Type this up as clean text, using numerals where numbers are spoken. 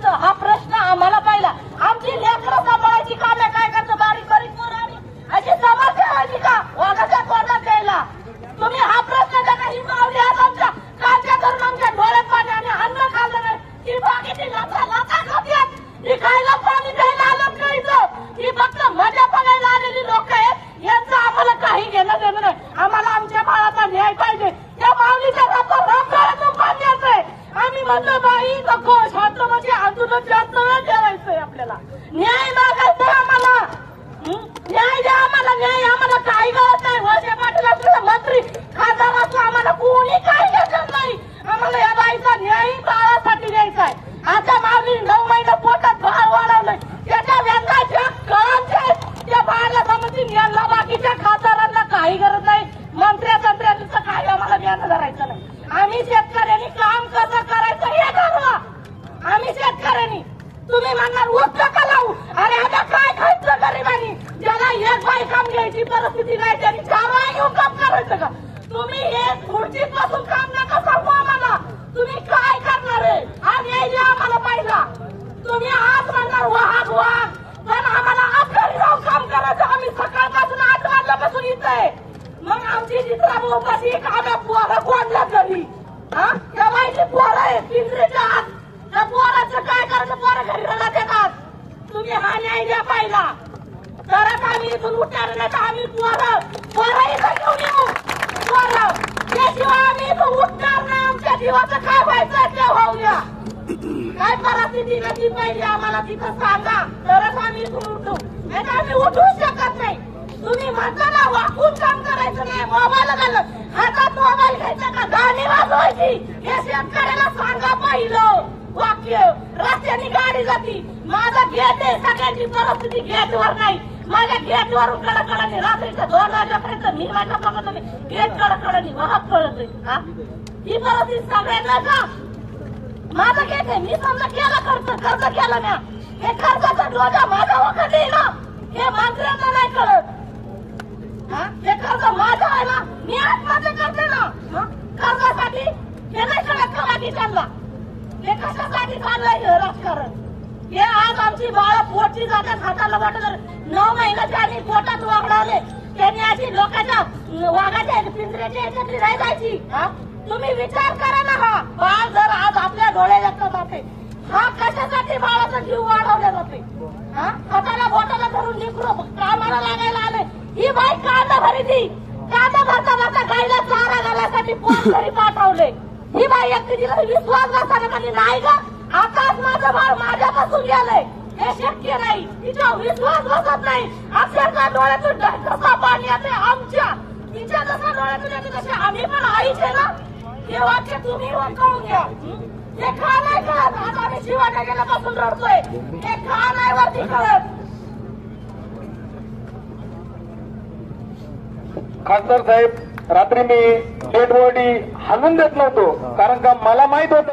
करायचं हा प्रश्न आम्हाला पाहिला। आमची लेकरं सांभाळायची कामे काय करतं बारीक बारीक पोरांनी अशी समज ठेवायची का वाघाच्या तोंडात द्यायला? तुम्ही हा प्रश्न द्या ही मावली आज आमच्या कालच्या धरून आमच्या डोळ्यात पाणी आणि अन्न खाल्लं नाही ती बाकीची लाथा खात्यात ही खायला पाणी द्यायला आलं कळीचं ही फक्त मजा बघायला आलेली लोक आहेत। यांचं आम्हाला काही घेणं देणं नाही। आम्हाला आमच्या बाळाचा न्याय पाहिजे। त्या माऊलीच्या रक्तातून पाणी येतंय। आम्ही म्हणतो बाई नको शांत म्हणजे आंदोलन जास्त वेळ ठेवायचंय आपल्याला न्याय मागायचंय आम्हाला न्याय द्या आम्हाला न्याय आम्हाला काही गरज नाही। वळसे पाटील असलेला मंत्री खासदार असला आम्हाला कोणी काही घेतलं नाही। आम्हाला या बाईचा न्याय बाळासाठी द्यायचा आहे। आता माऊली 9 महिने पोटात बाळ वाढवलंय त्याच्या व्यंगाच्या कळाचे त्या बाळाला समजून यांना बाकीच्या खासदारांना काही गरज नाही। मंत्र्यांचं काही आम्हाला ज्ञान धरायचं नाही। आम्ही शेतकऱ्यांनी काम कसं करायचं हे ठरवा। आम्ही शेतकऱ्यांनी तुम्ही म्हणणार ऊस नका लावू अरे आता काय खायचं गरिबांनी ज्याला एक बाई काम घ्यायची परिस्थिती नाही त्यांनी 4 बाई घेऊन काम करायचं का? तुम्ही हे खुर्चीत बसून काम नका सांगू आम्हाला। तुम्ही काय करणार आहे हा न्याय द्या आम्हाला पाहिला। तुम्ही आज म्हणणार वाघ पण आम्हाला आज घरी जाऊन काम करायचं। आम्ही सकाळपासून 8 वाजल्यापासून इथं मग आमची चित्रा उपाशी आम्ही पोरं कोणल्या घरी त्या बाईची पोरं आहे पिंजरीच्या आत त्या पोराचं काय करायचं पोरं घरी रडत येतात। तुम्ही हा न्याय द्या पाहिला तरच आम्ही इथून उठणार नाही तर आम्ही पोरं इथं घेऊन येऊ पोरं त्याशिवाय आम्ही इथून उठणार नाही। आमच्या जीवाचं काय व्हायचं ते होऊ द्या। काय परिस्थिती नाही पाहिजे आम्हाला तिथं सांगा तरच आम्ही इथून उठू नाही तर आम्ही उठू शकत नाही। तुम्ही म्हणता ना वाकून काम करायचं नाही मोबाईल घालून हातात मोबाईल घ्यायचा का गाणी वाजवायची हे शेतकऱ्याला सांगा पहिलं वाक्य। रस्त्याने गाडी जाती माझा गेट आहे सगळ्यांची परिस्थिती गेटवर नाही। माझ्या गेटवरून कडकडाने रात्रीच्या 2 वाजेपर्यंत मी माझ्या बघत होते गेट कडकडाने वाहत पडत ही परिस्थिती सगळ्यांना का? माझं गेट आहे मी समजा केलं कर्ज केलं ना हे कर्जाचा डोजा माझा वखत आहे ना हे मंत्र्यांना नाही कळत। हे कर्ज माझं आहे ना मी आत्महत्या करते ना कर्जासाठी हे नाही कळत का बाकीच्यांना हे कशासाठी चाललंय राजकारण? हे आज आमची बाळं पोटची जातात हाताला वाटत 9 महिन्याच्या आधी पोटात वागडावले त्यांनी अशी लोकांच्या वाघाच्या पिंजऱ्याच्या याच्यातली नाही जायची। तुम्ही विचार करा ना हा बाळ जर आज आपल्या डोळ्यात जाते हा कशासाठी बाळाचा जीव वाढवला जाते? हाताला बोटाला धरून निघरो कामाला लागायला आले ही बाई कांदा भरीती कांदा भरता गायला चारा घालायसाठी पोट घरी पाठवले ही बाई एकटी तिला विश्वास बसताना नाही का आताच माझं बाळ माझ्यापासून गेलंय हे शक्य नाही। तिचा विश्वास बसत नाही अक्षरशः डोळ्यातून कसा पाणी येते आमच्या तिच्या जसा डोळ्यातून येते तसे आम्ही पण आईच आहे ना हे वाक्य तुम्ही कळून घ्या। हे खा नाही कळत आज आम्ही शिवाट्या गेल्यापासून रडतोय हे खा नाही वरती कळत। खासदार साहेब रात्री मी डेड बॉडी हलवून देत नव्हतो कारण का मला माहित होतं